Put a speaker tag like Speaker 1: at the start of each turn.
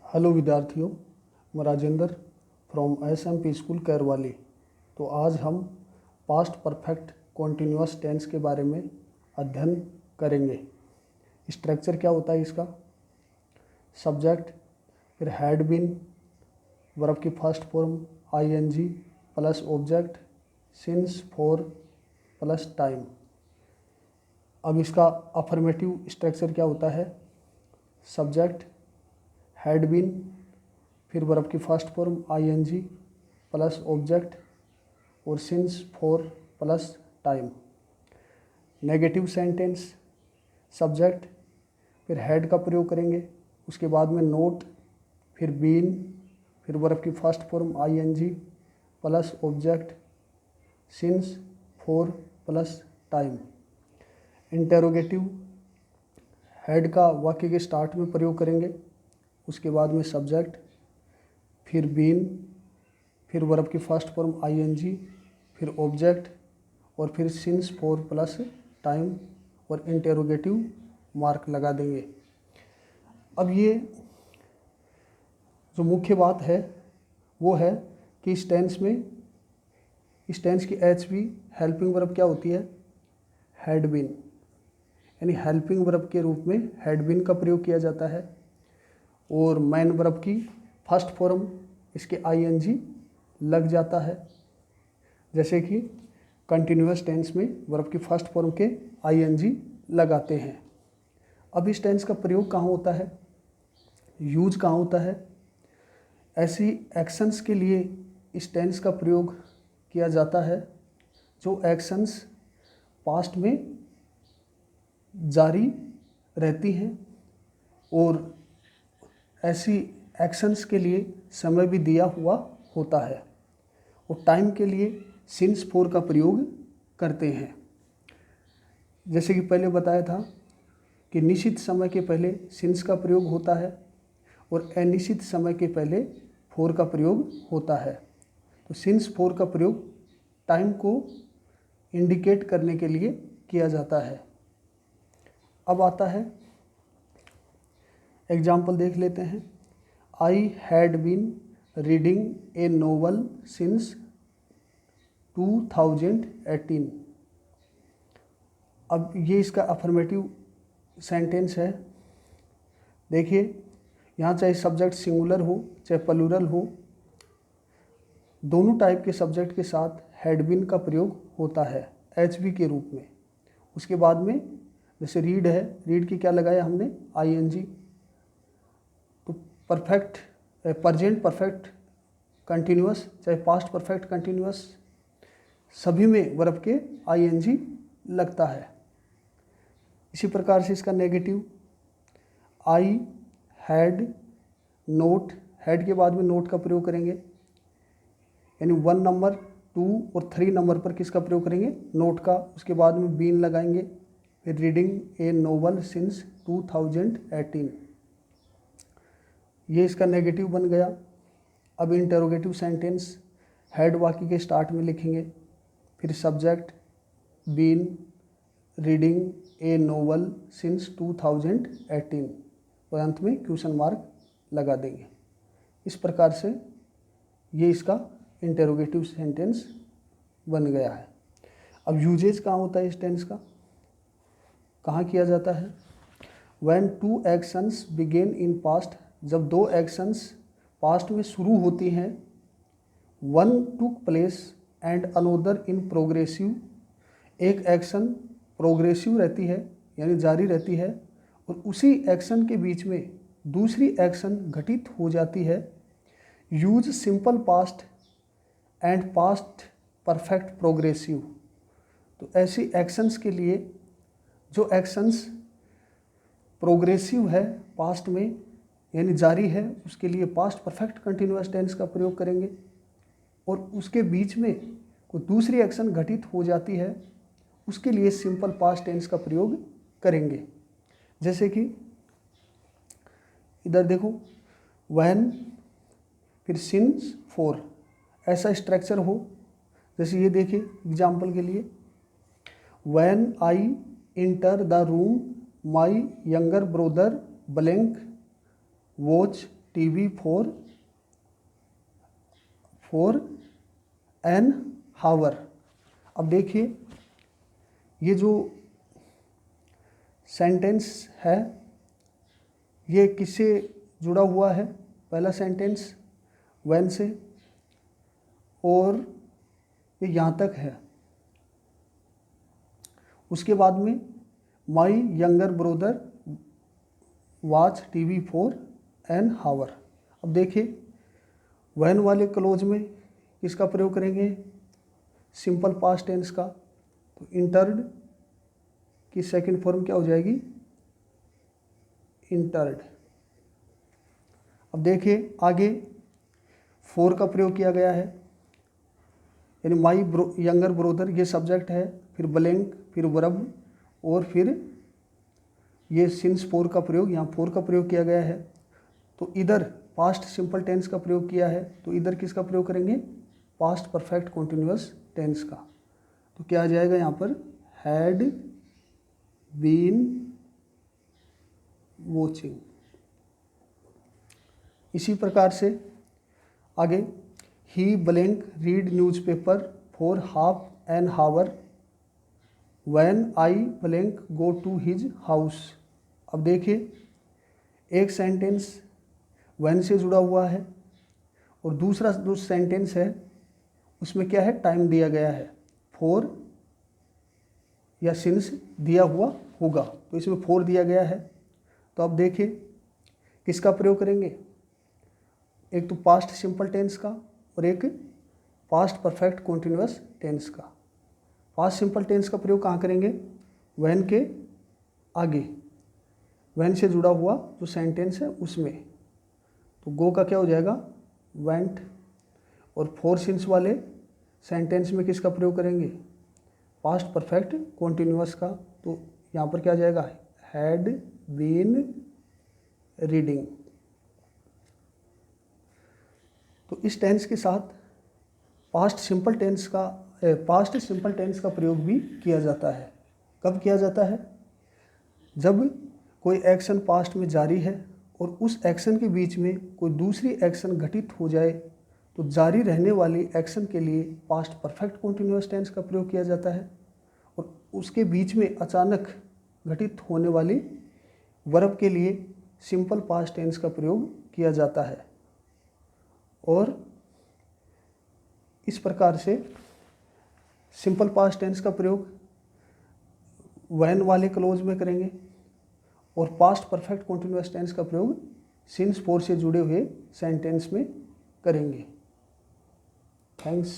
Speaker 1: Hello विद्यार्थियों, मैं Rajendra from SMP school कैरवाली। तो आज हम पास्ट परफेक्ट कॉन्टिन्यूअस टेंस के बारे में अध्ययन करेंगे। स्ट्रक्चर क्या होता है इसका? सब्जेक्ट, फिर हैड बीन, वर्ब की first form ING plus object, since, for plus time. अब इसका अफर्मेटिव स्ट्रक्चर क्या होता है? सब्जेक्ट, हैड बीन, फिर वर्ब की first form ING plus object और since, for plus time. Negative sentence, subject, फिर हैड का प्रयोग करेंगे, उसके बाद में नोट, फिर बीन, फिर वर्ब की first form ING plus object, since, for plus time. Interrogative, had का वाक्य के स्टार्ट में प्रयोग करेंगे, उसके बाद में सब्जेक्ट, फिर बीन, फिर वर्ब की फर्स्ट फॉर्म ING, फिर ऑब्जेक्ट और फिर सिंस, फॉर प्लस टाइम और इंटेरोगेटिव मार्क लगा देंगे। अब ये जो मुख्य बात है वो है कि इस टेंस की HB हेल्पिंग वर्ब क्या होती है? हैड बीन, यानी हेल्पिंग वर्ब के रूप में हैड बीन का प्रयोग किया जाता है। और मेन वर्ब की फर्स्ट फॉर्म इसके ING लग जाता है, जैसे कि कंटिन्यूअस टेंस में वर्ब की फर्स्ट फॉर्म के ING लगाते हैं। अब इस टेंस का प्रयोग कहाँ होता है, यूज कहाँ होता है? ऐसी एक्शंस के लिए इस टेंस का प्रयोग किया जाता है जो एक्शंस पास्ट में जारी रहती हैं और ऐसी एक्शंस के लिए समय भी दिया हुआ होता है, और टाइम के लिए सिंस, फॉर का प्रयोग करते हैं। जैसे कि पहले बताया था कि निश्चित समय के पहले सिंस का प्रयोग होता है और अनिश्चित समय के पहले फॉर का प्रयोग होता है। तो सिंस, फॉर का प्रयोग टाइम को इंडिकेट करने के लिए किया जाता है। अब आता है एग्जाम्पल, देख लेते हैं। I had been reading a novel since 2018। अब ये इसका अफर्मेटिव सेंटेंस है। देखिए, यहाँ चाहे सब्जेक्ट सिंगुलर हो चाहे प्लूरल हो, दोनों टाइप के सब्जेक्ट के साथ हैड बीन का प्रयोग होता है HB के रूप में। उसके बाद में जैसे रीड है, रीड की क्या लगाया हमने? ING। तो परफेक्ट, प्रेजेंट परफेक्ट कंटिन्यूअस चाहे पास्ट परफेक्ट कंटिन्यूअस, सभी में वर्ब के ING लगता है। इसी प्रकार से इसका negative, I had note, had के बाद में नोट का प्रयोग करेंगे, यानी 1 नंबर 2 और 3 नंबर पर किसका प्रयोग करेंगे? नोट का। उसके बाद में बीन लगाएंगे, फिर रीडिंग ए नोवेल सिंस 2018। ये इसका नेगेटिव बन गया। अब इंटरोगेटिव सेंटेंस, हैड वाक्य के स्टार्ट में लिखेंगे, फिर subject, been, reading a novel since 2018 और अंत में क्वेश्चन मार्क लगा देंगे। इस प्रकार से ये इसका इंटरोगेटिव सेंटेंस बन गया है। अब यूजेज कहाँ होता है इस टेंस का, कहाँ किया जाता है? When two actions begin in past, जब दो एक्शंस पास्ट में शुरू होती हैं, one took place and another in progressive, एक एक्शन प्रोग्रेसिव रहती है यानी जारी रहती है और उसी एक्शन के बीच में दूसरी एक्शन घटित हो जाती है। Use simple past and past perfect progressive. तो ऐसी एक्शंस के लिए जो एक्शंस प्रोग्रेसिव है पास्ट में यानी जारी है, उसके लिए पास्ट परफेक्ट कंटिन्यूअस टेंस का प्रयोग करेंगे, और उसके बीच में कोई दूसरी एक्शन घटित हो जाती है उसके लिए सिंपल पास्ट टेंस का प्रयोग करेंगे। जैसे कि इधर देखो, व्हेन, फिर सिंस, फॉर, ऐसा स्ट्रक्चर हो। जैसे ये देखिए एग्जाम्पल के लिए, when I enter the room my younger brother blank watch TV for an hour. अब देखिए ये जो सेंटेंस है ये किससे जुड़ा हुआ है? पहला सेंटेंस व्हेन से, और ये यहाँ तक है। उसके बाद में my younger brother watch TV for an hour. अब देखिए व्हेन वाले क्लोज में किसका प्रयोग करेंगे? सिंपल पास्ट टेंस का। तो इंटर्ड की सेकंड फॉर्म क्या हो जाएगी? इंटर्ड। अब देखिए आगे फॉर का प्रयोग किया गया है, यानी माई यंगर ब्रदर ये सब्जेक्ट है, फिर ब्लैंक, फिर वर्ब, और फिर ये सिंस फॉर का प्रयोग, यहाँ फॉर का प्रयोग किया गया है। तो इधर पास्ट सिंपल टेंस का प्रयोग किया है, तो इधर किसका प्रयोग करेंगे? पास्ट परफेक्ट कॉन्टिन्यूअस टेंस का। तो क्या आ जाएगा यहाँ पर? Had been watching. इसी प्रकार से आगे ही blank read newspaper for half an hour when I blank go to his house. अब देखिए एक सेंटेंस व्हेन से जुड़ा हुआ है, और दूसरा जो सेंटेंस है उसमें क्या है? टाइम दिया गया है, फॉर या सिंस दिया हुआ होगा, तो इसमें फॉर दिया गया है। तो अब देखिए किसका प्रयोग करेंगे? एक तो पास्ट सिंपल टेंस का और एक पास्ट परफेक्ट कॉन्टिन्यूअस टेंस का। पास्ट सिंपल टेंस का प्रयोग कहाँ करेंगे? व्हेन के आगे, व्हेन से जुड़ा हुआ जो सेंटेंस है उसमें। तो गो का क्या हो जाएगा? वेंट। और फॉर सिंस वाले सेंटेंस में किसका प्रयोग करेंगे? पास्ट परफेक्ट कॉन्टिन्यूअस का। तो यहाँ पर क्या आ जाएगा? Had been reading. तो इस टेंस के साथ पास्ट सिंपल टेंस का प्रयोग भी किया जाता है। कब किया जाता है? जब कोई एक्शन पास्ट में जारी है और उस एक्शन के बीच में कोई दूसरी एक्शन घटित हो जाए, तो जारी रहने वाली एक्शन के लिए पास्ट परफेक्ट कॉन्टिन्यूअस टेंस का प्रयोग किया जाता है, और उसके बीच में अचानक घटित होने वाली वर्ब के लिए सिंपल पास्ट टेंस का प्रयोग किया जाता है। और इस प्रकार से सिंपल पास्ट टेंस का प्रयोग व्हेन वाले क्लोज में करेंगे, और पास्ट परफेक्ट कॉन्टिन्यूअस टेंस का प्रयोग सिंस फॉर से जुड़े हुए सेंटेंस में करेंगे। थैंक्स।